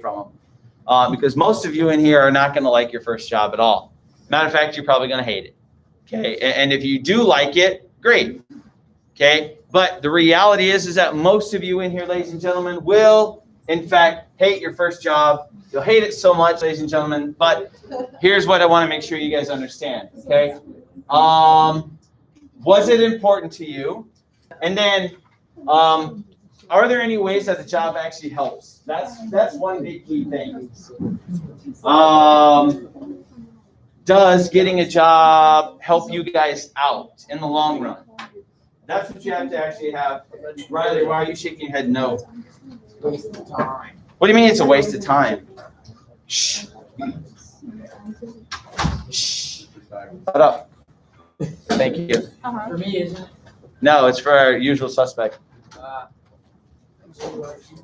from them. Because most of you in here are not going to like your first job at all. Matter of fact, you're probably going to hate it. Okay. And if you do like it, great. Okay. But the reality is that most of you in here, ladies and gentlemen, will in fact hate your first job. You'll hate it so much, ladies and gentlemen. But here's what I want to make sure you guys understand. Okay. Was it important to you? And then, are there any ways that the job actually helps? That's one big key thing. Does getting a job help you guys out in the long run? That's what you have to actually have. Riley, why are you shaking your head no? Waste of time. What do you mean it's a waste of time? Shh. Shh. Shut up. Thank you. For me, isn't it? No, it's for our usual suspect.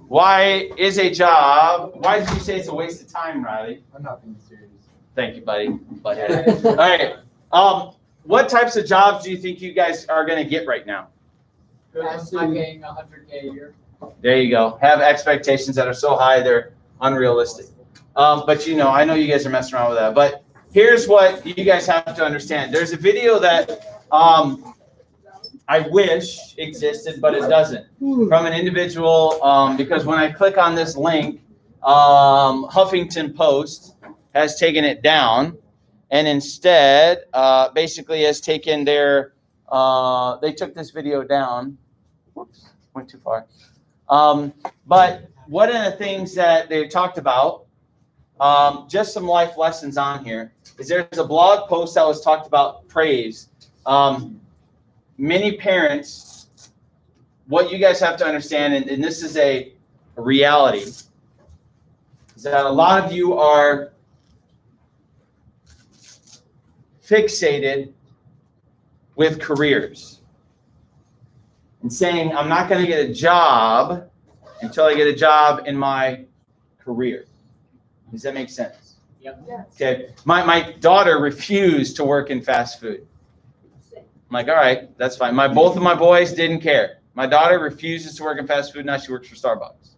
Why did you say it's a waste of time, Riley? I'm not being serious. Thank you, buddy. Butthead. All right. What types of jobs do you think you guys are going to get right now? I'm paying $100K a year. There you go. Have expectations that are so high they're unrealistic. But I know you guys are messing around with that. But here's what you guys have to understand. There's a video that I wish existed, but it doesn't. From an individual, because when I click on this link, Huffington Post has taken it down, and instead, basically has taken their. They took this video down. Whoops, went too far. But one of the things that they talked about, just some life lessons on here, is there's a blog post that was talked about praise. Many parents, what you guys have to understand, and this is a reality, is that a lot of you are fixated with careers and saying, I'm not going to get a job until I get a job in my career. Does that make sense? Yep. Okay. My daughter refused to work in fast food. I'm like, all right, that's fine. Both of my boys didn't care. My daughter refuses to work in fast food. Now she works for Starbucks.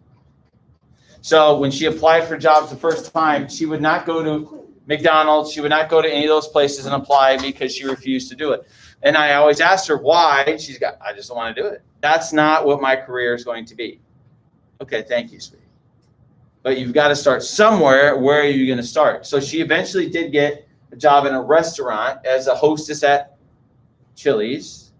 So when she applied for jobs the first time, she would not go to McDonald's. She would not go to any of those places and apply because she refused to do it. And I always asked her why. I just don't want to do it. That's not what my career is going to be. Okay, thank you, sweetie. But you've got to start somewhere. Where are you going to start? So she eventually did get a job in a restaurant as a hostess at Chili's,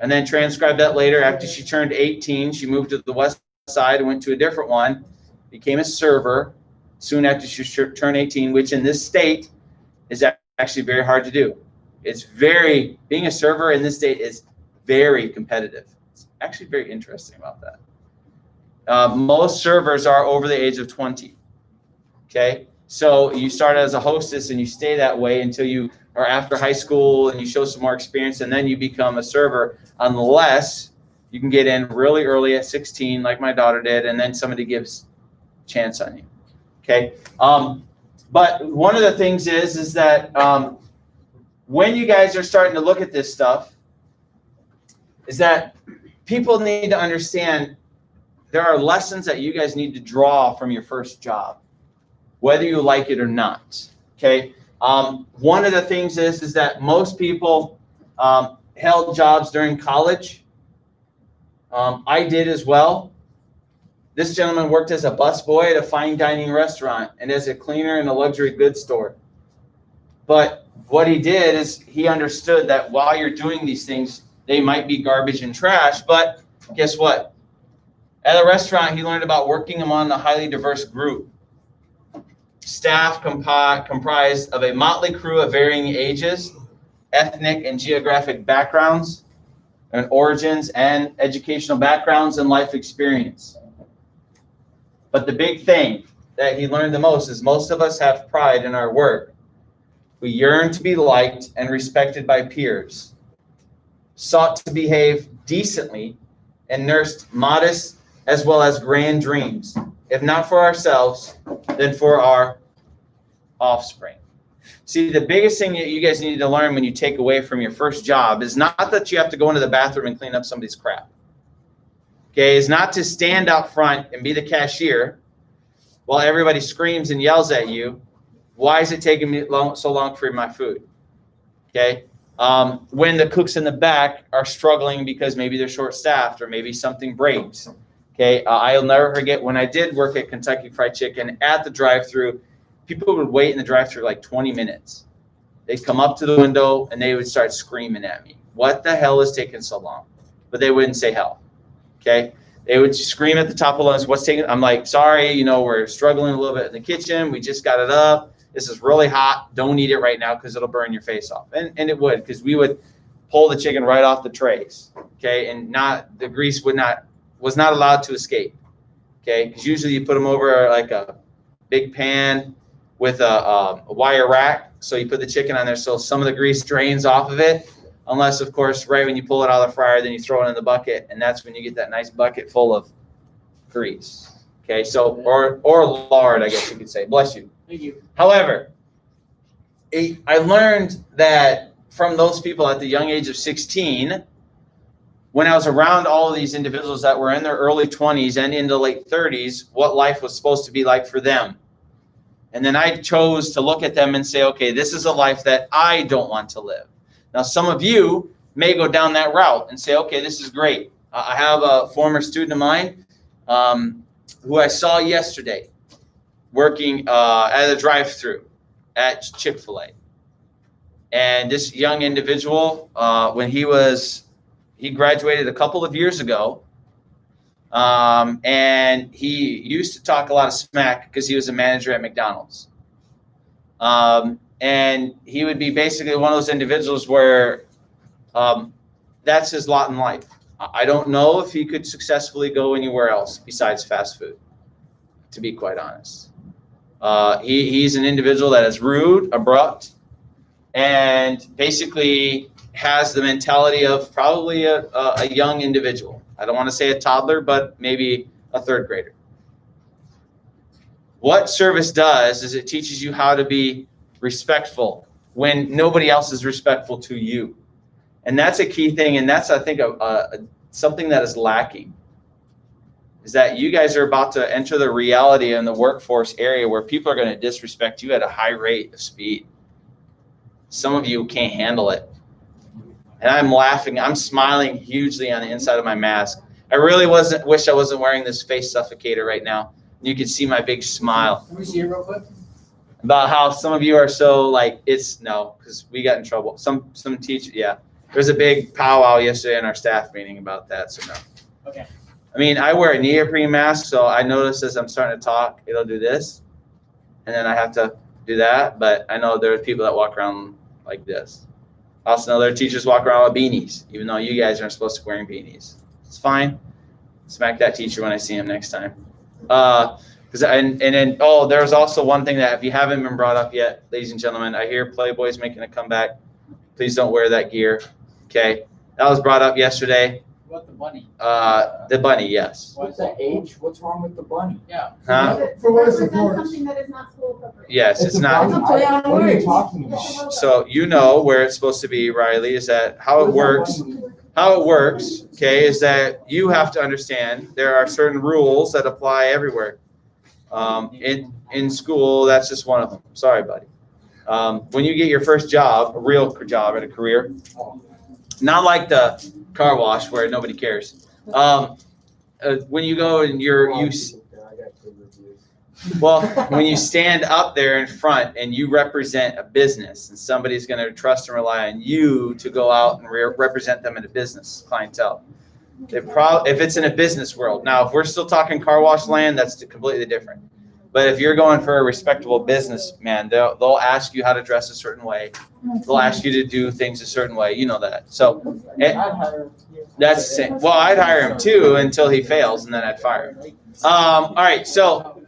and then transcribed that later. After she turned 18, she moved to the west side and went to a different one, became a server soon after she turned 18, which in this state is actually very hard to do. Being a server in this state is very competitive. It's actually very interesting about that. Most servers are over the age of 20. Okay. So you start as a hostess and you stay that way until you are after high school and you show some more experience, and then you become a server, unless you can get in really early at 16, like my daughter did, and then somebody gives a chance on you. Okay. But one of the things is that when you guys are starting to look at this stuff, is that people need to understand there are lessons that you guys need to draw from your first job, whether you like it or not. Okay. One of the things is that most people held jobs during college. I did as well. This gentleman worked as a busboy at a fine dining restaurant and as a cleaner in a luxury goods store. But what he did is he understood that while you're doing these things, they might be garbage and trash, but guess what? At the restaurant, he learned about working among a highly diverse group. Staff comprised of a motley crew of varying ages, ethnic and geographic backgrounds, and origins, and educational backgrounds and life experience. But the big thing that he learned the most is most of us have pride in our work. We yearn to be liked and respected by peers, sought to behave decently, and nursed modest as well as grand dreams, if not for ourselves, then for our offspring. See, the biggest thing that you guys need to learn when you take away from your first job is not that you have to go into the bathroom and clean up somebody's crap. Okay, is not to stand out front and be the cashier while everybody screams and yells at you, why is it taking me so long for my food? Okay. When the cooks in the back are struggling because maybe they're short-staffed or maybe something breaks. Okay. I'll never forget when I did work at Kentucky Fried Chicken at the drive-thru, people would wait in the drive-thru like 20 minutes. They'd come up to the window and they would start screaming at me. What the hell is taking so long? But they wouldn't say help. Okay. They would scream at the top of lungs, what's taking? I'm like, sorry, we're struggling a little bit in the kitchen. We just got it up. This is really hot. Don't eat it right now because it'll burn your face off. And it would, because we would pull the chicken right off the trays. Okay. And the grease was not allowed to escape. Okay. Because usually you put them over like a big pan with a wire rack. So you put the chicken on there so some of the grease drains off of it. Unless, of course, right when you pull it out of the fryer, then you throw it in the bucket, and that's when you get that nice bucket full of grease. Okay, so or lard, I guess you could say. Bless you. Thank you. However, I learned that from those people at the young age of 16, when I was around all of these individuals that were in their early 20s and into late 30s, what life was supposed to be like for them. And then I chose to look at them and say, okay, this is a life that I don't want to live. Now, some of you may go down that route and say, okay, this is great. I have a former student of mine who I saw yesterday working at a drive-thru at Chick-fil-A. And this young individual, when he graduated a couple of years ago, and he used to talk a lot of smack because he was a manager at McDonald's. And he would be basically one of those individuals where that's his lot in life. I don't know if he could successfully go anywhere else besides fast food, to be quite honest. He's an individual that is rude, abrupt, and basically has the mentality of probably a young individual. I don't want to say a toddler, but maybe a third grader. What service does is it teaches you how to be respectful when nobody else is respectful to you. And that's a key thing. And that's, I think, something that is lacking, is that you guys are about to enter the reality in the workforce area where people are going to disrespect you at a high rate of speed. Some of you can't handle it. And I'm laughing. I'm smiling hugely on the inside of my mask. I really wish I wasn't wearing this face suffocator right now. You can see my big smile. Can we see it real quick? About how some of you are so like, because we got in trouble. Some teacher, yeah. There was a big powwow yesterday in our staff meeting about that, so no. Okay. I mean, I wear a neoprene mask, so I notice as I'm starting to talk, it'll do this, and then I have to do that, but I know there are people that walk around like this. I also know there are teachers walk around with beanies, even though you guys aren't supposed to be wearing beanies. It's fine. Smack that teacher when I see him next time. There's also one thing that if you haven't been brought up yet, ladies and gentlemen, I hear Playboy's making a comeback. Please don't wear that gear. Okay, that was brought up yesterday. What, the bunny? The bunny, yes. What's that age? What's wrong with the bunny? Yeah. Huh? For what it's for. Something that is not school appropriate. Yes, it's not. It's a play on What are you words. talking about? So you know where it's supposed to be, Riley, is that how it works. How it works, okay, is that you have to understand there are certain rules that apply everywhere. In school, that's just one of them. Sorry, buddy. When you get your first job, a real job and a career, not like the car wash where nobody cares. When you go and when you stand up there in front and you represent a business and somebody's going to trust and rely on you to go out and represent them in a business clientele. If it's in a business world. Now, if we're still talking car wash land, that's completely different. But if you're going for a respectable businessman, they'll ask you how to dress a certain way. They'll ask you to do things a certain way. You know that. So I'd hire him. that's the same. Well, I'd hire him too until he fails, and then I'd fire him. All right. So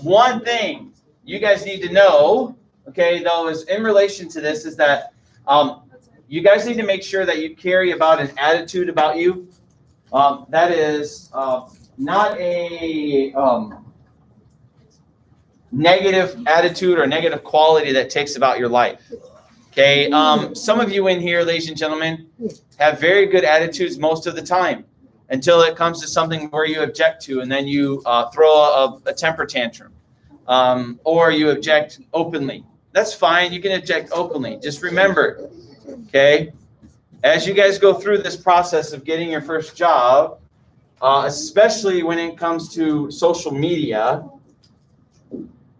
one thing you guys need to know, okay, though, is in relation to this is that you guys need to make sure that you carry about an attitude about you. That is not a negative attitude or negative quality that takes about your life. Okay. Some of you in here, ladies and gentlemen, have very good attitudes most of the time. until it comes to something where you object to, and then you throw a temper tantrum, or you object openly. That's fine. You can object openly. Just remember, okay, as you guys go through this process of getting your first job, especially when it comes to social media,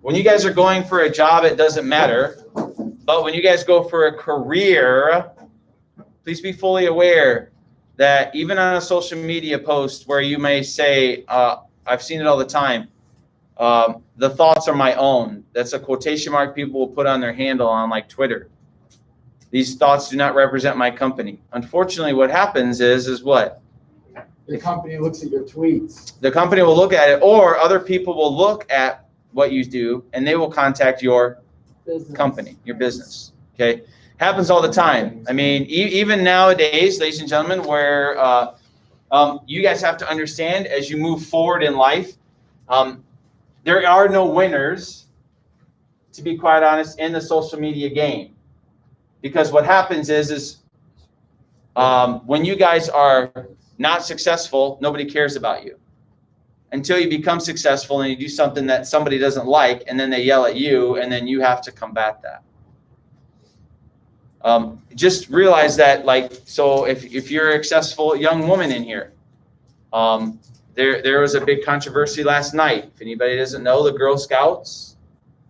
when you guys are going for a job, it doesn't matter. But when you guys go for a career, please be fully aware that even on a social media post where you may say, I've seen it all the time, the thoughts are my own. That's a quotation mark people will put on their handle on like Twitter. These thoughts do not represent my company. Unfortunately, what happens is what? The company looks at your tweets. The company will look at it, or other people will look at what you do, and they will contact your company, your business. Okay, happens all the time. I mean, even nowadays, ladies and gentlemen, where you guys have to understand as you move forward in life, there are no winners, to be quite honest, in the social media game. Because what happens is when you guys are not successful, nobody cares about you. Until you become successful and you do something that somebody doesn't like, and then they yell at you, and then you have to combat that. Just realize that, like, so if you're a successful young woman in here, there was a big controversy last night. If anybody doesn't know, the Girl Scouts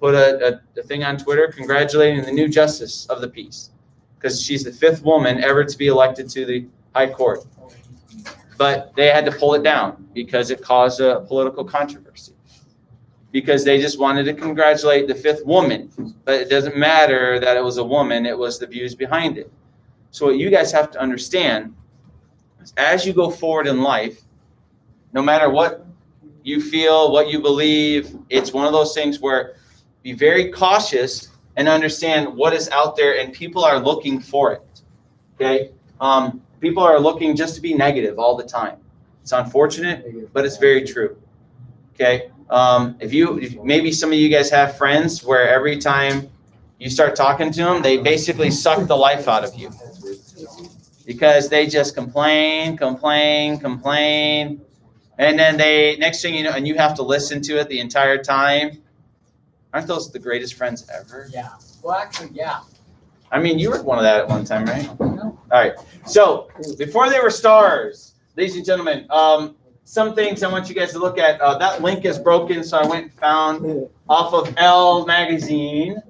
put a thing on Twitter congratulating the new justice of the peace, because she's the 5th woman ever to be elected to the High Court. But they had to pull it down because it caused a political controversy. Because they just wanted to congratulate the 5th woman. But it doesn't matter that it was a woman, it was the views behind it. So what you guys have to understand is as you go forward in life, no matter what you feel, what you believe, it's one of those things where be very cautious and understand what is out there, and people are looking for it. Okay? People are looking just to be negative all the time. It's unfortunate, but it's very true. Okay? If maybe some of you guys have friends where every time you start talking to them, they basically suck the life out of you because they just complain, and then next thing you know, and you have to listen to it the entire time. Aren't those the greatest friends ever? Yeah. Well, actually, yeah. I mean, you were one of that at one time, right? No. All right. So before they were stars, ladies and gentlemen, some things I want you guys to look at. That link is broken, so I went and found off of Elle magazine.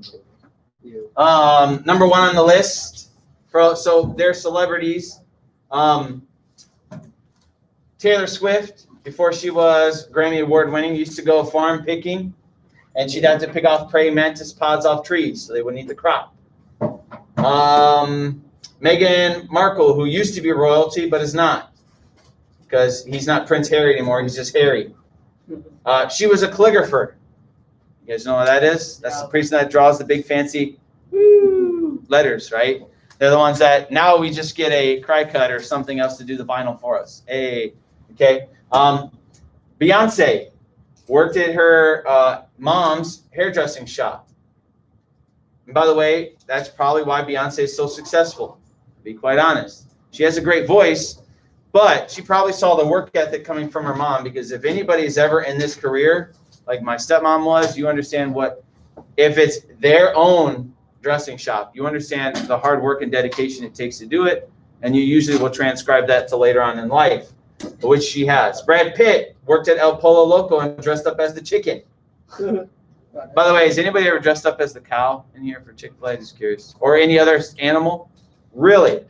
Number 1 on the list. So they're celebrities. Taylor Swift, before she was Grammy Award winning, used to go farm picking, and she'd have to pick off praying mantis pods off trees so they wouldn't eat the crop. Meghan Markle, who used to be royalty but is not, because he's not Prince Harry anymore, he's just Harry. She was a calligrapher. You guys know what that is? That's the person that draws the big fancy letters, right? They're the ones that now we just get a cry cut or something else to do the vinyl for us. Hey, okay. Beyonce worked at her mom's hairdressing shop. And by the way, that's probably why Beyonce is so successful, to be quite honest. She has a great voice, but she probably saw the work ethic coming from her mom, because if anybody is ever in this career, like my stepmom was, you understand if it's their own dressing shop, you understand the hard work and dedication it takes to do it, and you usually will transcribe that to later on in life, which she has. Brad Pitt worked at El Pollo Loco and dressed up as the chicken. By the way, has anybody ever dressed up as the cow in here for Chick-fil-A? Just curious. Or any other animal? Really?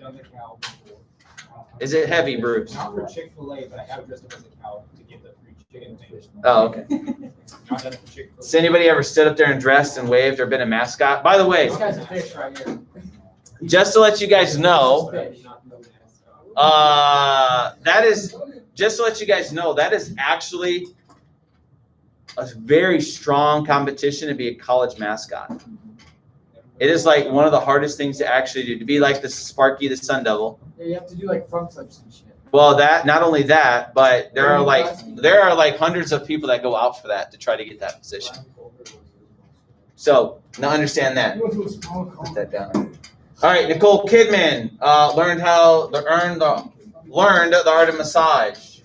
Is it heavy, Bruce? Not for Chick-fil-A, but I have dressed up as a cow to get the free chicken thing. Oh, okay. Not done for Chick-fil-A. Has anybody ever stood up there and dressed and waved or been a mascot? By the way, This guy's a fish right here. just to let you guys know, that is actually a very strong competition to be a college mascot. It is like one of the hardest things to actually do, to be like the Sparky the Sun Devil. Yeah, you have to do like front flips and shit. Well, that not only that, but there are like hundreds of people that go out for that to try to get that position. So now understand that. Put that down. All right, Nicole Kidman learned how to earn the learned the art of massage.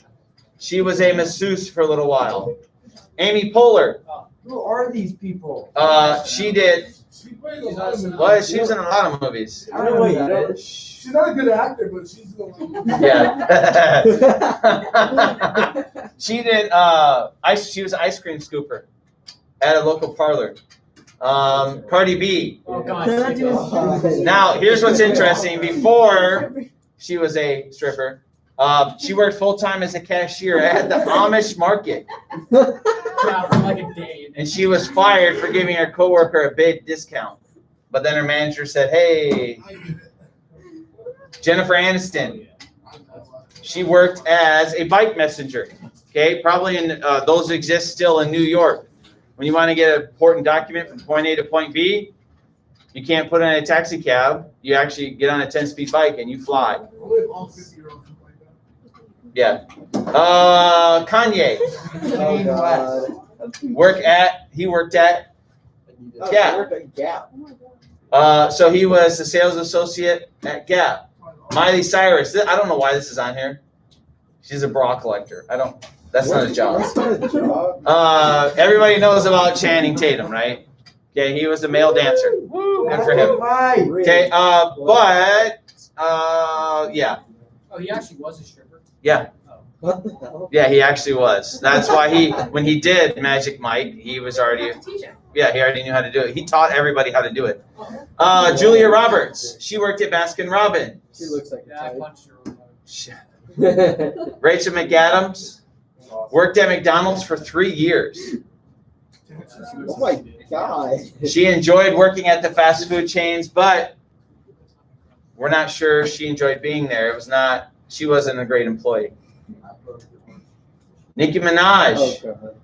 She was a masseuse for a little while. Amy Poehler, Who are these people? she did, well, she was in a lot of movies. I don't know who that is. She's not a good actor, but she's the one. Yeah. She did, she was an ice cream scooper at a local parlor. Cardi B. Oh, God. Now, here's what's interesting. Before she was a stripper, she worked full-time as a cashier at the Amish market. Yeah, for like a day. And she was fired for giving her coworker a big discount. But then her manager said, hey, Jennifer Aniston. She worked as a bike messenger. Okay, probably in those exist still in New York. When you want to get an important document from point A to point B, you can't put it in a taxi cab. You actually get on a 10-speed bike and you fly. Only all 50-year-olds can like that. Yeah. Kanye. He worked at Gap. So he was a sales associate at Gap. Miley Cyrus. I don't know why this is on here. She's a bra collector. That's not a job. Everybody knows about Channing Tatum, right? Okay, he was a male dancer. Woo, good for him. Okay, yeah. Oh, he actually was a stripper? Yeah. What the hell? Yeah, he actually was. That's why when he did Magic Mike, he was already, he already knew how to do it. He taught everybody how to do it. Julia Roberts, she worked at Baskin Robbins. She looks like Yeah, I a punched her. type. Rachel McAdams worked at McDonald's for 3 years. Oh my god. She enjoyed working at the fast food chains, but we're not sure she enjoyed being there. She wasn't a great employee. Nicki Minaj. Oh, god.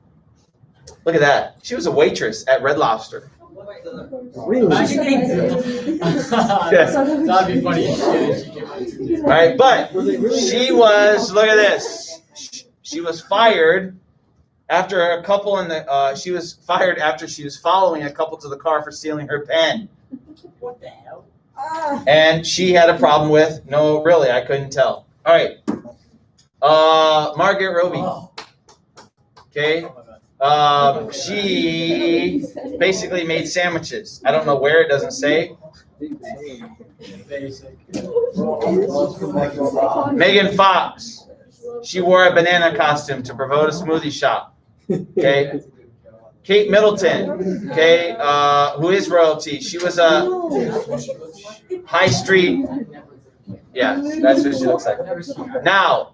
Look at that. She was a waitress at Red Lobster. Really? That'd be funny. All right, but she was, look at this. She was fired after a couple she was fired after she was following a couple to the car for stealing her pen. What the hell? And she had a problem with, no, really, I couldn't tell. All right. Margaret Robbie. Okay. She basically made sandwiches. I don't know where, it doesn't say. Basic. Megan Fox. She wore a banana costume to promote a smoothie shop. Okay. Kate Middleton. Okay. Who is royalty? She was a high street. Yeah, that's what she looks like. Now,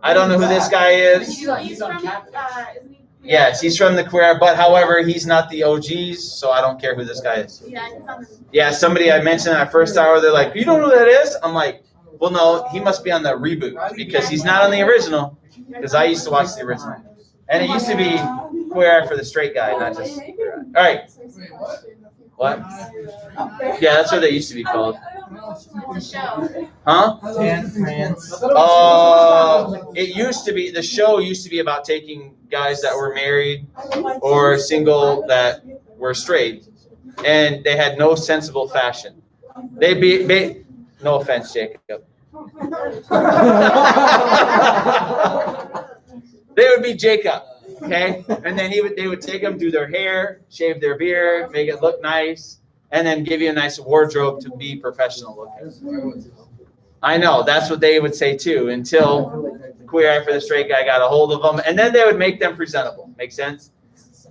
I don't know who this guy is. He's from, isn't he? Yeah, he's from the queer, but however, he's not the OGs, so I don't care who this guy is. Yeah, he's on the. Yeah, somebody I mentioned in our first hour, they're like, you don't know who that is? I'm like, well, no, he must be on the reboot because he's not on the original, because I used to watch the original. And it used to be Queer Eye for the Straight Guy, not just Queer Eye. All right. What? Yeah, that's what they used to be called. It's a show. Huh? And France. It used to be, the show used to be about taking guys that were married or single that were straight, and they had no sensible fashion. They'd be no offense, Jacob. They would be Jacob, okay? And then they would take them, do their hair, shave their beard, make it look nice, and then give you a nice wardrobe to be professional looking. I know, that's what they would say too, until Queer Eye for the Straight Guy got a hold of them, and then they would make them presentable. Make sense?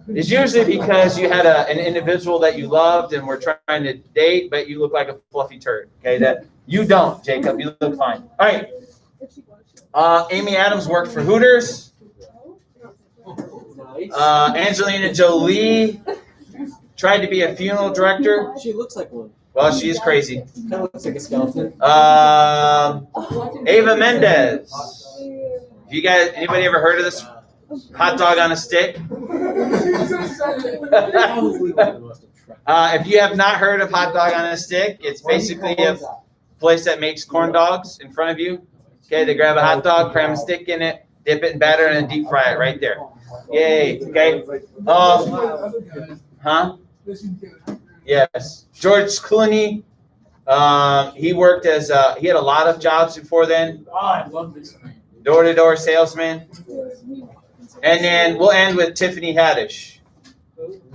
It's usually because you had an individual that you loved and were trying to date, but you look like a fluffy turd, okay? That you don't, Jacob. You look fine. All right. Amy Adams worked for Hooters. Angelina Jolie tried to be a funeral director. She looks like one. Well, she's crazy. Kind of looks like a skeleton. Ava Mendez. You guys, anybody ever heard of this hot dog on a stick? If you have not heard of hot dog on a stick, it's basically a place that makes corn dogs in front of you. Okay, they grab a hot dog, cram a stick in it, dip it in batter, and then deep fry it right there. Yay. Okay. Huh? Yes. George Clooney. He worked as he had a lot of jobs before then. Oh, I love this man. Door-to-door salesman. And then we'll end with Tiffany Haddish,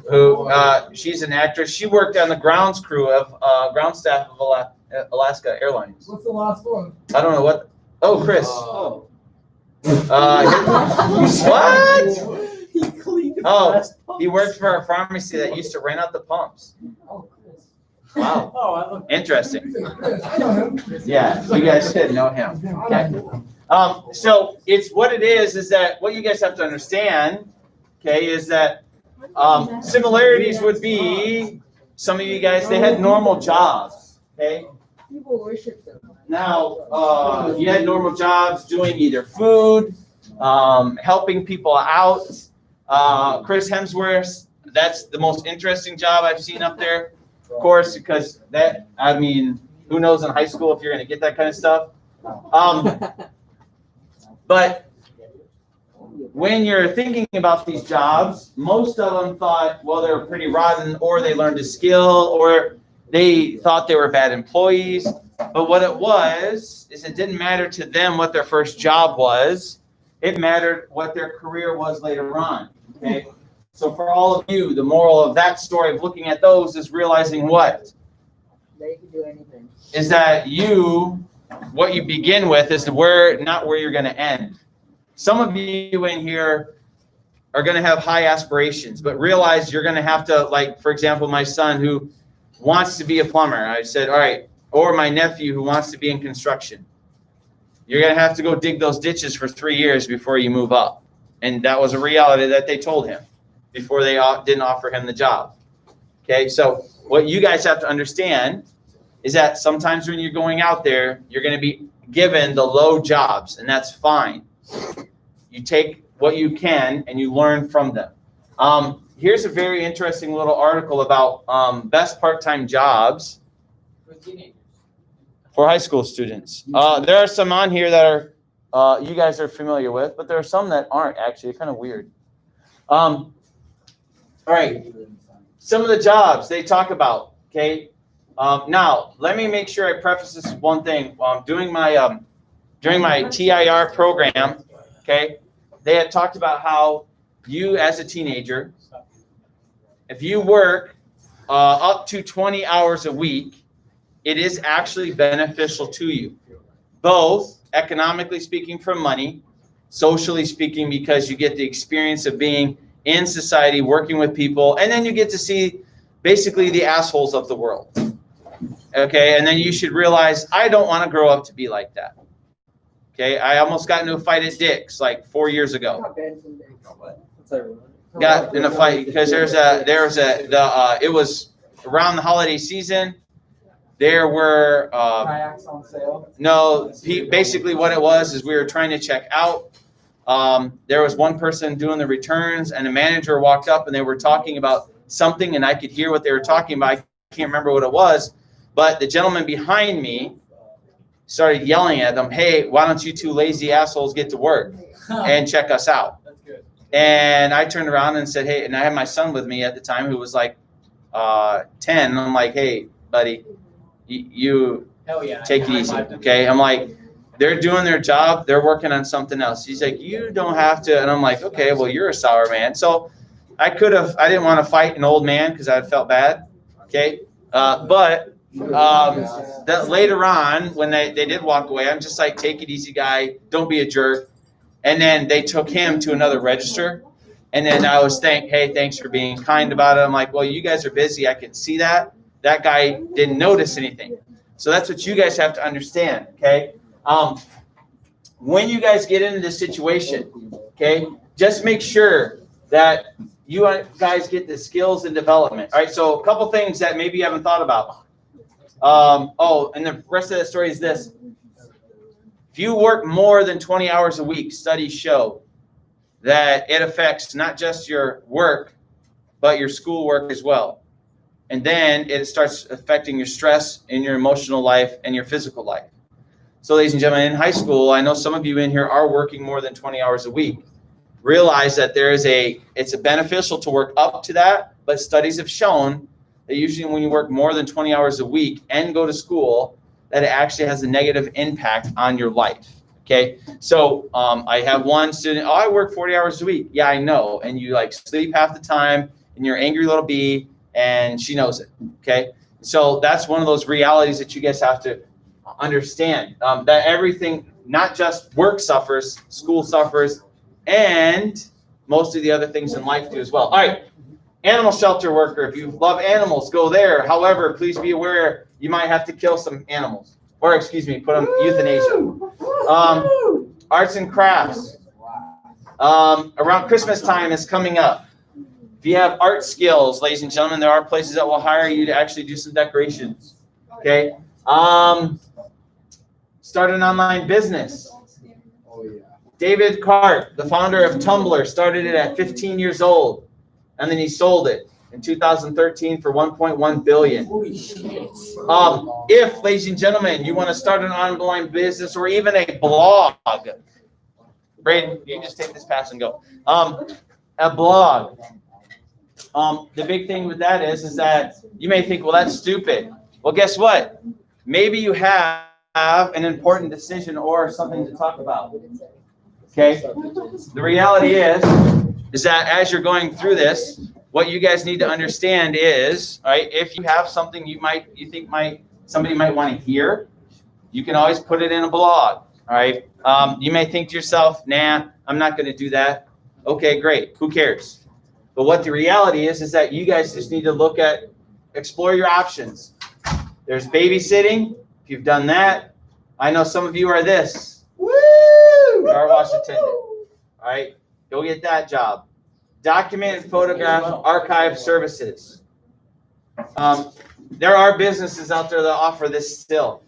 who she's an actress. She worked on the grounds crew of ground staff of Alaska Airlines. What's the last one? I don't know what. Oh, Chris. Oh. What? He cleaned the Oh, last He worked for a pharmacy that used to rent out the pumps. Oh, Chris. Wow, Oh, I love. interesting. I know him. Yeah, you guys should know him. Okay. So it's what it is that what you guys have to understand, okay, is that similarities would be some of you guys, they had normal jobs, okay? People worship them. Now, you had normal jobs doing either food, helping people out. Chris Hemsworth, that's the most interesting job I've seen up there, of course, because that, I mean, who knows in high school if you're going to get that kind of stuff. But when you're thinking about these jobs, most of them thought, well, they were pretty rotten, or they learned a skill, or they thought they were bad employees. But what it was is it didn't matter to them what their first job was. It mattered what their career was later on. Okay. So for all of you, the moral of that story of looking at those is realizing what? They can do anything. Is that what you begin with is not where you're going to end. Some of you in here are going to have high aspirations, but realize you're going to have to, like, for example, my son who wants to be a plumber. I said, all right, or my nephew who wants to be in construction. You're going to have to go dig those ditches for 3 years before you move up. And that was a reality that they told him before they didn't offer him the job. Okay, so what you guys have to understand is that sometimes when you're going out there, you're going to be given the low jobs, and that's fine. You take what you can and you learn from them. Here's a very interesting little article about best part-time jobs For teenagers. for high school students. There are some on here that are you guys are familiar with, but there are some that aren't actually. Kind of weird. All right, some of the jobs they talk about. Okay, now let me make sure I preface this with one thing. While I'm doing my during my TIR program, okay, they had talked about how you as a teenager, if you work up to 20 hours a week, it is actually beneficial to you, both economically speaking for money, socially speaking because you get the experience of being in society, working with people, and then you get to see basically the assholes of the world. Okay, and then you should realize, I don't want to grow up to be like that. Okay, I almost got into a fight at Dick's like 4 years ago. Got in a fight because it was around the holiday season. There were Kayaks on sale. no, basically what it was is we were trying to check out. There was one person doing the returns, and a manager walked up, and they were talking about something, and I could hear what they were talking about. I can't remember what it was, but the gentleman behind me started yelling at them, "Hey, why don't you two lazy assholes get to work and check us out?" That's good. And I turned around and said, "Hey," and I had my son with me at the time who was like 10. And I'm like, "Hey, buddy, you Hell yeah. take it easy, okay?" I'm like, they're doing their job. They're working on something else. He's like, "You don't have to." And I'm like, "Okay, well, you're a sour man." So I didn't want to fight an old man because I felt bad, okay? But that later on, when they did walk away, I'm just like, "Take it easy, guy. Don't be a jerk." And then they took him to another register. And then I was "Hey, thanks for being kind about it." I'm like, "Well, you guys are busy. I can see that." That guy didn't notice anything. So that's what you guys have to understand, okay? When you guys get into this situation, okay, just make sure that you guys get the skills and development. All right, so a couple things that maybe you haven't thought about. And the rest of the story is this. If you work more than 20 hours a week, studies show that it affects not just your work, but your schoolwork as well. And then it starts affecting your stress in your emotional life and your physical life. So ladies and gentlemen, in high school, I know some of you in here are working more than 20 hours a week. Realize that it's beneficial to work up to that, but studies have shown that usually when you work more than 20 hours a week and go to school, that it actually has a negative impact on your life. Okay, so I have one student, I work 40 hours a week. Yeah, I know. And you like sleep half the time and you're angry little bee and she knows it. Okay, so that's one of those realities that you guys have to understand, that everything, not just work suffers, school suffers, and most of the other things in life do as well. All right, animal shelter worker, if you love animals, go there. However, please be aware you might have to kill some animals, or excuse me, put them euthanasia. Arts and crafts. Around Christmas time is coming up. If you have art skills, ladies and gentlemen, there are places that will hire you to actually do some decorations. Okay. Start an online business. Oh, yeah. David Cart, the founder of Tumblr, started it at 15 years old, and then he sold it in 2013 for 1.1 billion. Holy shit. If, ladies and gentlemen, you want to start an online business or even a blog, Braden, you can just take this pass and go. A blog. The big thing with that is that you may think, well, that's stupid. Well, guess what? Maybe you have an important decision or something to talk about. Okay? The reality is that as you're going through this, what you guys need to understand is, right, if you have something you think somebody might want to hear, you can always put it in a blog. All right. You may think to yourself, nah, I'm not going to do that. Okay, great. Who cares? But what the reality is that you guys just need to explore your options. There's babysitting. If you've done that, I know some of you are this. Woo! Car wash attendant. All right. Go get that job. Document and photograph archive services. There are businesses out there that offer this still.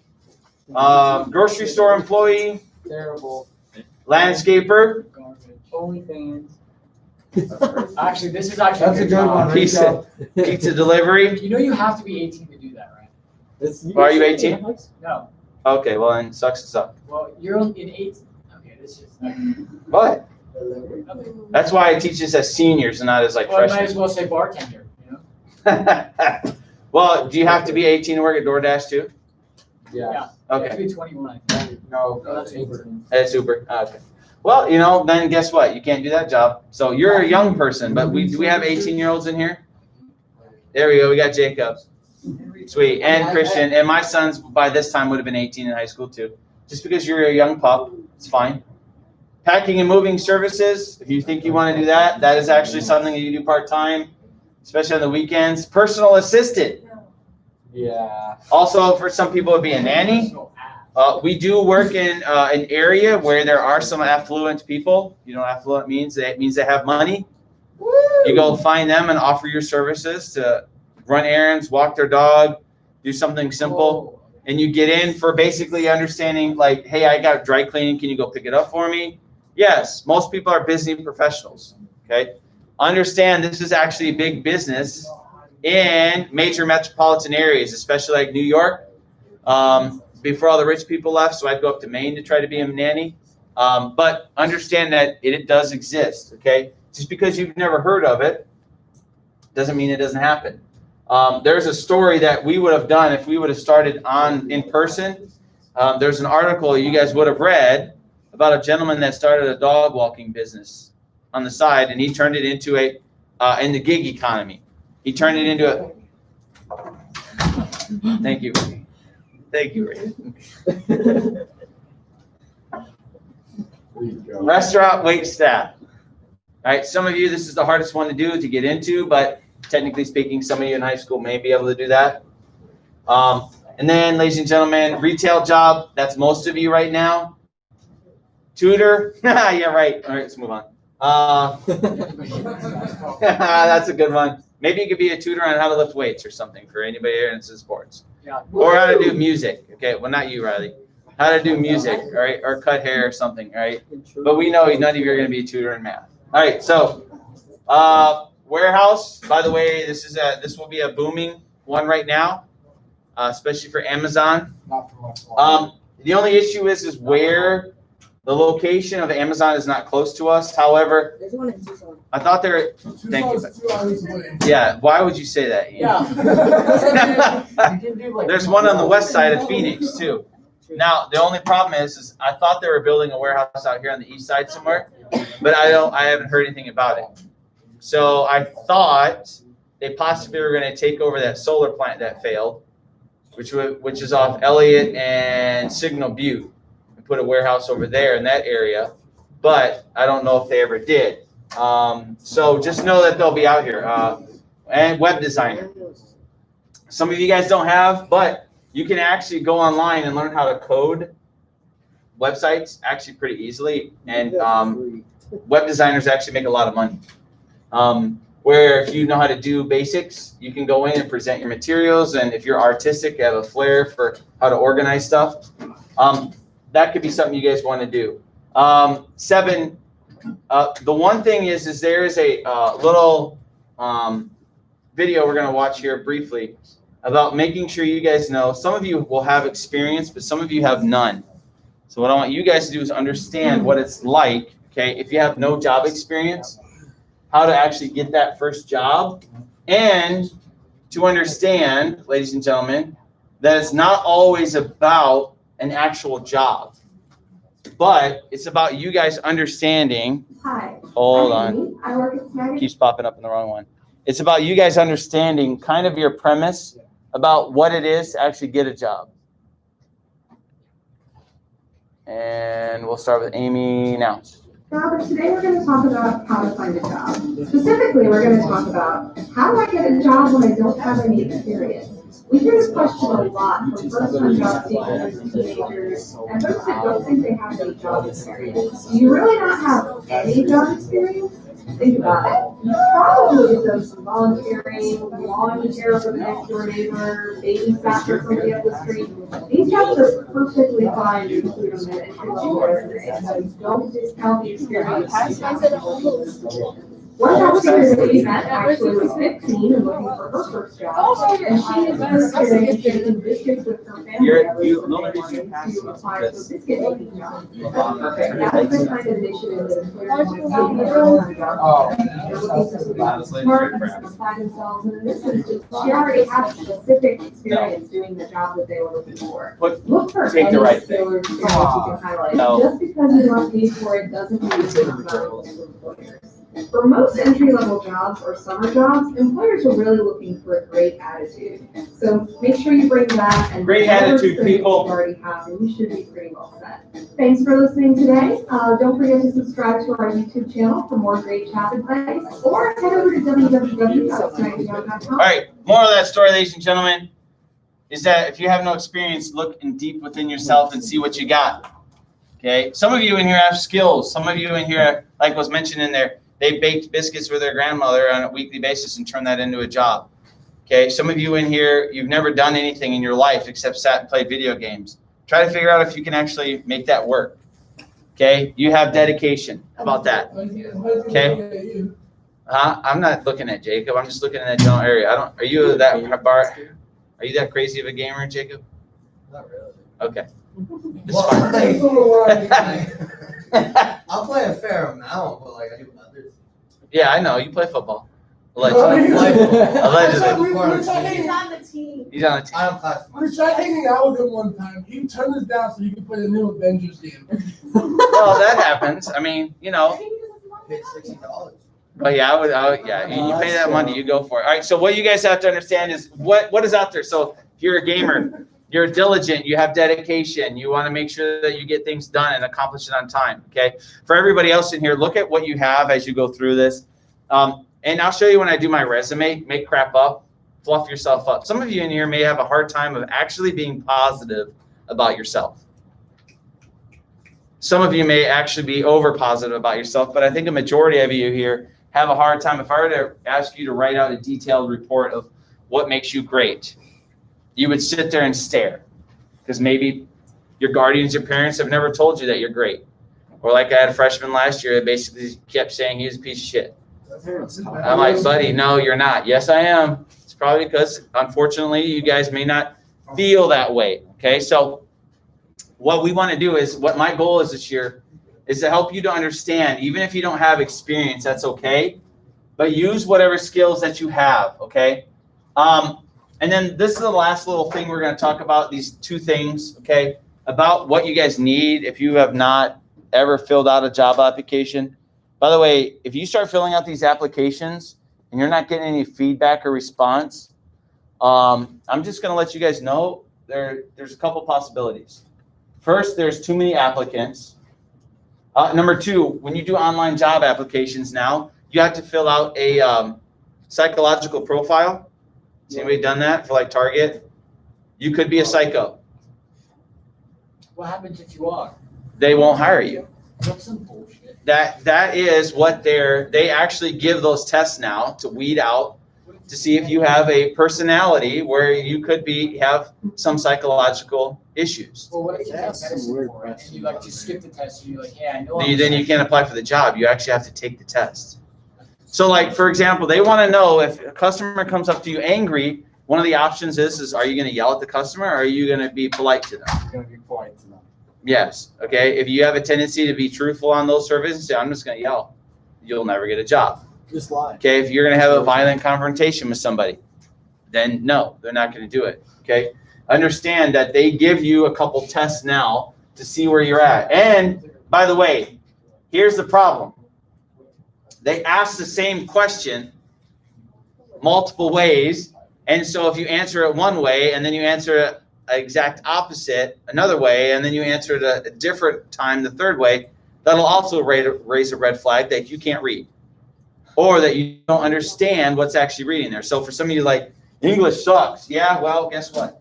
Grocery store employee, Terrible. landscaper, Garbage. OnlyFans. Actually, this is actually That's a good one. pizza, pizza delivery. You know you have to be 18 to do that, right? Are you 18? No. Okay, well then sucks to suck. Well, you're in 8. Okay, this is. What? Okay. That's why I teach this as seniors and not as like Well, I might as freshmen. well say bartender, you know? Well, do you have to be 18 to work at DoorDash too? Yeah. You have Okay. to be 21, I think. No, No, that's Uber. it's Uber. Okay. Well, then guess what? You can't do that job. So you're a young person, but do we have 18-year-olds in here? There we go. We got Jacob. Sweet. And Christian. And my sons by this time would have been 18 in high school too. Just because you're a young pup, it's fine. Packing and moving services. If you think you want to do that, that is actually something that you do part-time, especially on the weekends. Personal assistant. Yeah. Also, for some people, it would be a nanny. We do work in an area where there are some affluent people. You know what affluent means? It means they have money. You go find them and offer your services to run errands, walk their dog, do something simple. And you get in for basically understanding like, hey, I got dry cleaning. Can you go pick it up for me? Yes, most people are busy professionals. Okay. Understand this is actually a big business in major metropolitan areas, especially like New York. Before all the rich people left, so I'd go up to Maine to try to be a nanny. But understand that it does exist, okay? Just because you've never heard of it doesn't mean it doesn't happen. There's a story that we would have done if we would have started in person. There's an article you guys would have read about a gentleman that started a dog walking business on the side, and he turned it into in the gig economy. He turned it into a. Thank you. Thank you, Ray. Restaurant wait staff. All right, some of you, this is the hardest one to get into, but technically speaking, some of you in high school may be able to do that. And then, ladies and gentlemen, retail job, that's most of you right now. Tutor, yeah, right. All right, let's move on. That's a good one. Maybe you could be a tutor on how to lift weights or something for anybody here into sports. Yeah. Or how to do music. Okay, well, not you, Riley. How to do music, all right, or cut hair or something, all right? But we know none of you are going to be a tutor in math. All right, so warehouse. By the way, this will be a booming one right now, especially for Amazon. Not for much longer. The only issue is where The location of Amazon is not close to us. However, There's one in Tucson. I thought there. Thank you. Tucson's 2 hours away. Yeah. Why would you say that? Ian? Yeah. You can do like. There's one on the west side of Phoenix too. Now the only problem is I thought they were building a warehouse out here on the east side somewhere, but I haven't heard anything about it. So I thought they possibly were going to take over that solar plant that failed, which is off Elliott and Signal Butte, and put a warehouse over there in that area. But I don't know if they ever did. So just know that they'll be out here. And web designer. Some of you guys don't have, but you can actually go online and learn how to code websites actually pretty easily. And web designers actually make a lot of money. Where if you know how to do basics, you can go in and present your materials. And if you're artistic, you have a flair for how to organize stuff, that could be something you guys want to do. 7, the one thing is there is a little video we're going to watch here briefly about making sure you guys know. Some of you will have experience, but some of you have none. So what I want you guys to do is understand what it's like, okay, if you have no job experience, how to actually get that first job, and to understand, ladies and gentlemen, that it's not always about an actual job, but it's about you guys understanding. Hi. Hold I'm on. Amy. I work at Snyder. Keeps popping up in the wrong one. It's about you guys understanding kind of your premise about what it is to actually get a job. And we'll start with Amy now. Robert, today we're going to talk about how to find a job. Specifically, we're going to talk about how do I get a job when I don't have any experience? We hear this question a lot from first-time job seekers and teenagers and folks that don't think they have any job experience. Do you really not have any job experience? Think about it. You probably have done some volunteering, lawn care for the next door neighbor, babysat for somebody up the street. These jobs are perfectly fine to include them in entry-level resume, so don't discount the experience. One job seeker that we met actually was 15 and looking for her first job, and she is considering taking biscuits with her family every Sunday morning to apply for biscuit making job. That's the kind of initiative that employers want to see in a full-time job. They're looking for somebody who's smart and can apply themselves, and in this instance, she already had specific experience doing the job that they were looking for. Look for Take the any right skill or experience you can highlight. No. Just because you aren't paid for it doesn't mean it's not valuable to employers. For most entry-level jobs or summer jobs, employers are really looking for a great attitude. So make sure you bring that and Great whatever attitude, experience people. you already have, and you should be pretty well set. Thanks for listening today. Don't forget to subscribe to our YouTube channel for more great chat advice, or head over to www.snyderyoung.com. All right, moral of that story, ladies and gentlemen, is that if you have no experience, look in deep within yourself and see what you got. Okay, some of you in here have skills. Some of you in here, like was mentioned in there, they baked biscuits for their grandmother on a weekly basis and turned that into a job. Okay, some of you in here, you've never done anything in your life except sat and played video games. Try to figure out if you can actually make that work. Okay, you have dedication. How about that? Okay. I'm not looking at Jacob. I'm just looking in that general area. Are you that crazy of a gamer, Jacob? Not really. Okay. It's Well, fine. I'll play a fair amount, but like I do others. Yeah, I know. You play football. Allegedly. Allegedly. We were trying He's hanging- on the team. He's on the team. I don't class we tried hanging out with him one time. He turned us down so you could play the new Avengers game. Well, that happens. I mean, you know. Paid $60. But yeah, you pay that money, you go for it. All right, so what you guys have to understand is what is out there. So if you're a gamer, you're diligent, you have dedication, you want to make sure that you get things done and accomplish it on time, okay? For everybody else in here, look at what you have as you go through this. And I'll show you when I do my resume, make crap up, fluff yourself up. Some of you in here may have a hard time of actually being positive about yourself. Some of you may actually be over positive about yourself, but I think a majority of you here have a hard time. If I were to ask you to write out a detailed report of what makes you great, you would sit there and stare because maybe your guardians, your parents have never told you that you're great. Or like I had a freshman last year that basically kept saying he was a piece of shit. I'm like, buddy, no, you're not. Yes, I am. It's probably because, unfortunately, you guys may not feel that way, okay? So what we want to do is, what my goal is this year is to help you to understand, even if you don't have experience, that's okay, but use whatever skills that you have, okay? And then this is the last little thing we're going to talk about, these two things, okay, about what you guys need if you have not ever filled out a job application. By the way, if you start filling out these applications and you're not getting any feedback or response, I'm just going to let you guys know there's a couple possibilities. First, there's too many applicants. Number two, when you do online job applications now, you have to fill out a psychological profile. Has anybody done that for like Target? You could be a psycho. What happens if you are? They won't hire you. That's some bullshit. That is what they actually give those tests now to weed out, to see if you have a personality where you could have some psychological issues. Well, what if you take That's some medicine weird for it, and question. you like just skip the test, and you're like, yeah, I know. Then you can't apply for the job. You actually have to take the test. So like, for example, they want to know if a customer comes up to you angry, one of the options is are you going to yell at the customer or are you going to be polite to them? It's gonna be quiet tonight. Yes. Okay. If you have a tendency to be truthful on those surveys and say, I'm just going to yell, you'll never get a job. Just lie. Okay. If you're going to have a violent confrontation with somebody, then no, they're not going to do it. Okay. Understand that they give you a couple tests now to see where you're at. And by the way, here's the problem. They ask the same question multiple ways. And so if you answer it one way and then you answer it exact opposite another way, and then you answer it a different time the third way, that'll also raise a red flag that you can't read or that you don't understand what's actually reading there. So for some of you like, English sucks. Yeah, well, guess what?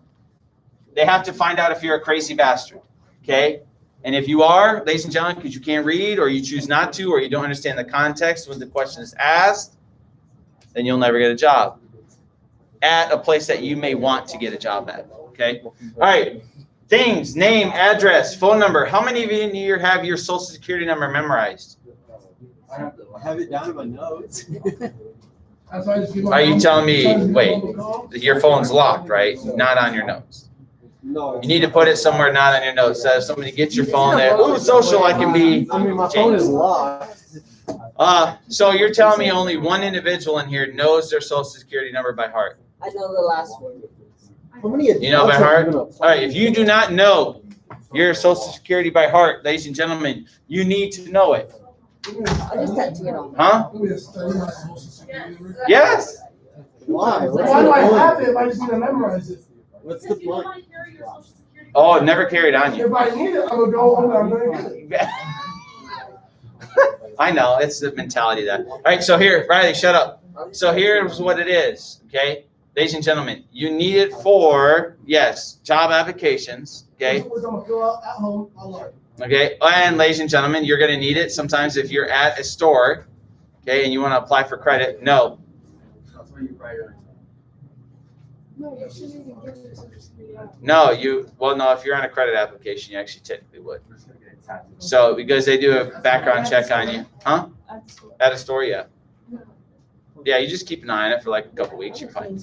They have to find out if you're a crazy bastard, okay? And if you are, ladies and gentlemen, because you can't read or you choose not to or you don't understand the context when the question is asked, then you'll never get a job at a place that you may want to get a job at, okay? All right, things, name, address, phone number. How many of you in here have your social security number memorized? I have it down in my notes. That's why I just give my Are you number- telling me, trying to give wait, my number call. your phone's locked, right? Not on your notes. No. You need to put it somewhere not on your notes. So if somebody gets your phone there, ooh, social, I can be. I mean, my phone is locked. So you're telling me only one individual in here knows their social security number by heart? I know the last one. How many You know by adults have heart? even All applied? right, if you do not know your social security by heart, ladies and gentlemen, you need to know it. I just tattoo it on. Huh? Let me just study my social security number. Yes. Why? What's Why the do I have point? it if I just need to memorize it? What's the If you don't point? want to hear your social security. Oh, never carried on you. If I need it, I'm gonna go home and I'm gonna get it. I know, it's the mentality of that. All right, so here, Riley, shut up. So here's what it is, okay? Ladies and gentlemen, you need it for, yes, job applications, okay? I'm gonna fill out at home, I'll learn. Okay, and ladies and gentlemen, you're gonna need it sometimes if you're at a store, okay, and you wanna apply for credit, no. That's where you write it. No, if you're on a credit application, you actually technically would. So, because they do a background check on you, huh? At a store, yeah. Yeah, you just keep an eye on it for like a couple weeks, you're fine.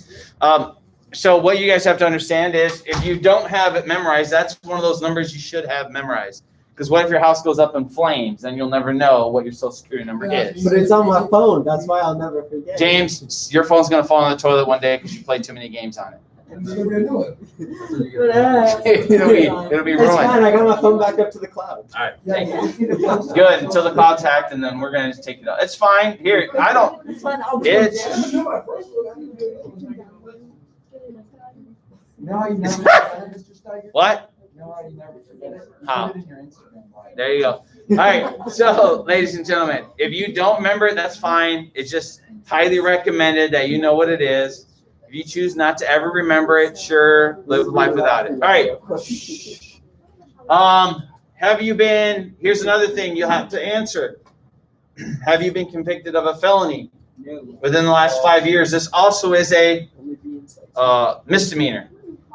So what you guys have to understand is if you don't have it memorized, that's one of those numbers you should have memorized. Because what if your house goes up in flames and you'll never know what your social security number is? But it's on my phone. That's why I'll never forget. James, your phone's gonna fall in the toilet one day because you played too many games on it. And it's gonna be a new one. It'll be It's fine. ruined. I got my phone back up to the cloud. Good, until the cloud's hacked, and then we're gonna just take it out. It's fine. Here, I don't. It's fine, I'll do It's- I'm gonna do my first one. I'm gonna do it. No, you never forget it, Mr. Steiger? What? No, you never forget it. You How? put it in your Instagram bio. There you go. All right. So, ladies and gentlemen, if you don't remember it, that's fine. It's just highly recommended that you know what it is. If you choose not to ever remember it, sure, live life without it. All right. Have you been? Here's another thing you'll have to answer. Have you been convicted of a felony within the last 5 years? This also is a misdemeanor,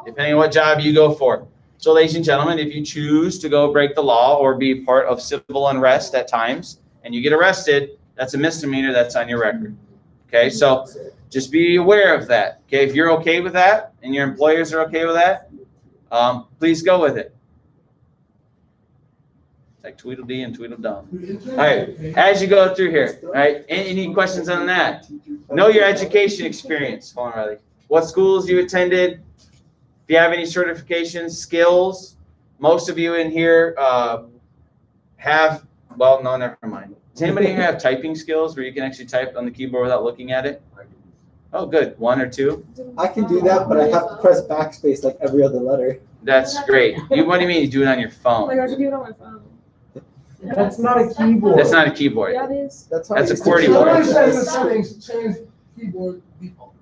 depending on what job you go for. So, ladies and gentlemen, if you choose to go break the law or be part of civil unrest at times and you get arrested, that's a misdemeanor that's on your record. Okay, so just be aware of that. Okay, if you're okay with that and your employers are okay with that, please go with it. like Tweedledee and Tweedledum. All right, as you go through here, all right, any questions on that? Know your education experience. Hold on, Riley. What schools you attended? If you have any certifications, skills. Most of you in here have, well, no, never mind. Does anybody here have typing skills where you can actually type on the keyboard without looking at it? Oh, good. One or two? I can do that, but I have to press backspace like every other letter. That's great. What do you mean you do it on your phone? I can do it on my phone. That's not a keyboard. That's not a keyboard. Yeah, it is. That's That's a used to QWERTY do it. board. Somebody says in the settings, change keyboard default.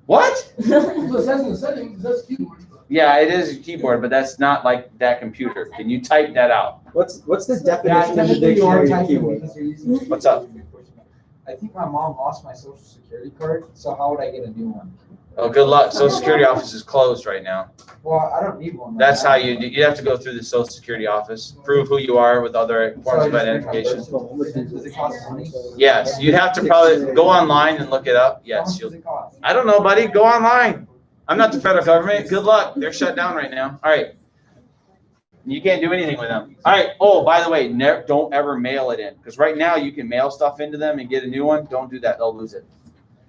What? So it says in the settings, it says keyboard. Yeah, it is a keyboard, but that's not like that computer. Can you type that out? What's the Yeah, definition of the technically you are dictionary of typing keyboard? because you're using. What's up? I think my mom lost my social security card, so how would I get a new one? Oh, good luck. Social Security office is closed right now. Well, I don't need one. right That's now. how you do. You have to go through the Social Security office, prove who you are with other So forms I of just bring my identification. birth certificate. Does it cost money? Yes, you'd have to probably go online and look it up. How Yes, much you'll. does it cost? I don't know, buddy. Go online. I'm not the federal government. Good luck. They're shut down right now. All right. You can't do anything with them. All right. Oh, by the way, don't ever mail it in because right now you can mail stuff into them and get a new one. Don't do that. They'll lose it.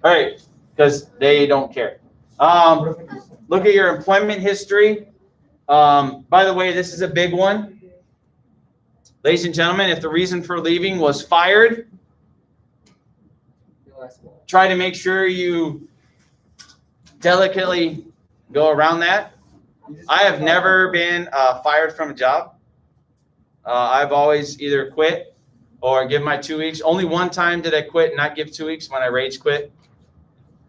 All right, because they don't care. Look at your employment history. By the way, this is a big one. Ladies and gentlemen, if the reason for leaving was fired, try to make sure you delicately go around that. I have never been fired from a job. I've always either quit or give my 2 weeks. Only one time did I quit and not give 2 weeks when I rage quit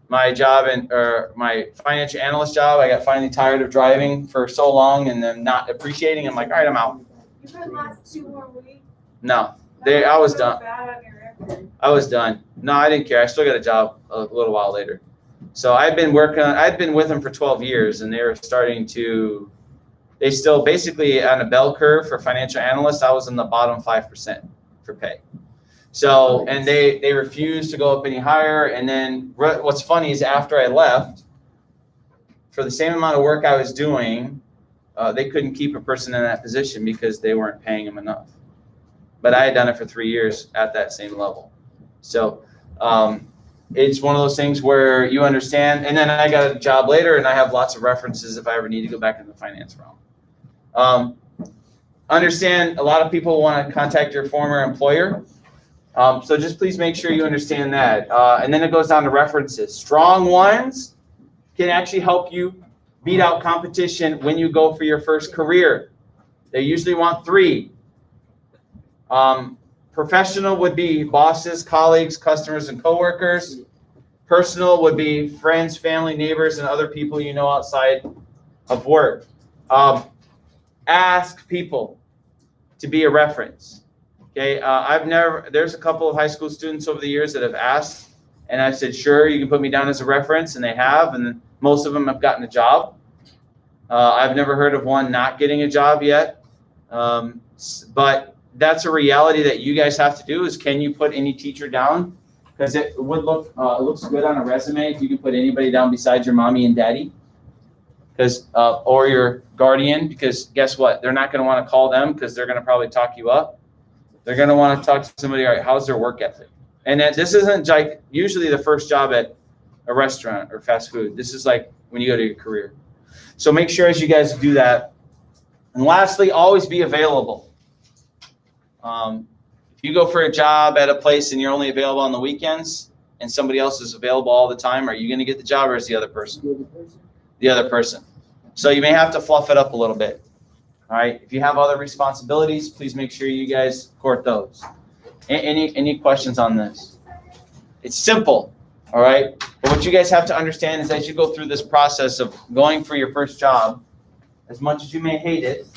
my job or my financial analyst job. I got finally tired of driving for so long and then not appreciating. I'm like, all right, I'm out. You could last 2 more weeks. No, I was done. Bad on your record. I was done. No, I didn't care. I still got a job a little while later. So I'd been with them for 12 years and they were they still basically on a bell curve for financial analysts, I was in the bottom 5% for pay. So, and they refused to go up any higher. And then what's funny is after I left, for the same amount of work I was doing, they couldn't keep a person in that position because they weren't paying them enough. But I had done it for 3 years at that same level. So, it's one of those things where you understand, and then I got a job later and I have lots of references if I ever need to go back in the finance realm. Understand a lot of people want to contact your former employer. So just please make sure you understand that. And then it goes down to references. Strong ones can actually help you beat out competition when you go for your first career. They usually want 3. Professional would be bosses, colleagues, customers, and coworkers. Personal would be friends, family, neighbors, and other people you know outside of work. Ask people to be a reference. Okay, there's a couple of high school students over the years that have asked, and I've said, sure, you can put me down as a reference, and they have, and most of them have gotten a job. I've never heard of one not getting a job yet, but that's a reality that you guys have to do is can you put any teacher down? Because it looks good on a resume if you can put anybody down besides your mommy and daddy. Or your guardian, because guess what? They're not going to want to call them because they're going to probably talk you up. They're going to want to talk to somebody, all right, how's their work ethic? And this isn't like usually the first job at a restaurant or fast food. This is like when you go to your career. So make sure as you guys do that. And lastly, always be available. If you go for a job at a place and you're only available on the weekends and somebody else is available all the time, are you going to get the job or is the other person? The other person. So you may have to fluff it up a little bit. All right. If you have other responsibilities, please make sure you guys court those. Any questions on this? It's simple. All right. But what you guys have to understand is as you go through this process of going for your first job, as much as you may hate it,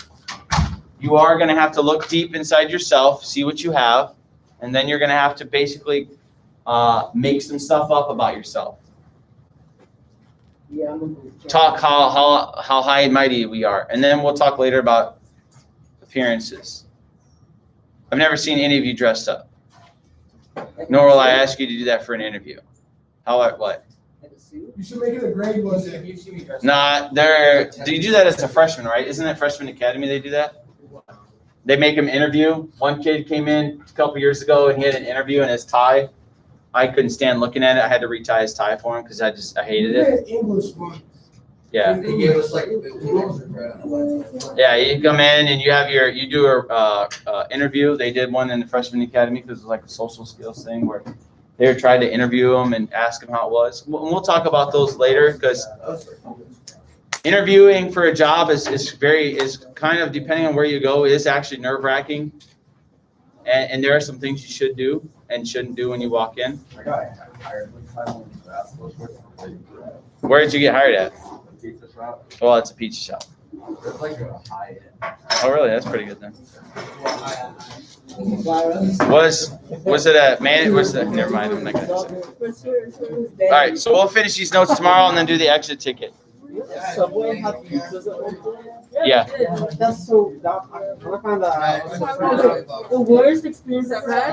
you are going to have to look deep inside yourself, see what you have, and then you're going to have to basically make some stuff up about yourself. Yeah, Talk how high and mighty we are, and then we'll talk later about appearances. I've never seen any of you dressed up, nor will I ask you to do that for an interview. What? You should make it a grade one day. You see me dressed Not there. Do you do that as a freshman, right? Isn't it freshman academy they do that? They make him interview. One kid came in a couple years ago and he had an interview in his tie. I couldn't stand looking at it. I had to retie his tie for him because I hated it. English one. Yeah. They gave us like the tools. Yeah, you come in and you do a interview. They did one in the freshman academy because it was like a social skills thing where they were trying to interview them and ask them how it was. We'll talk about those later because interviewing for a job is kind of, depending on where you go, is actually nerve-wracking. And there are some things you should do and shouldn't do when you walk in. I got hired one time on basketball court. Where did you get hired at? Pizza shop. Well, it's a pizza shop. It's like a high end. Oh, really? That's pretty good then. Was it a man? Never mind. I'm not gonna say. All right, so we'll finish these notes tomorrow and then do the exit ticket. Subway has pizzas at one point? Yeah. That's so, I found out. The worst experience I've had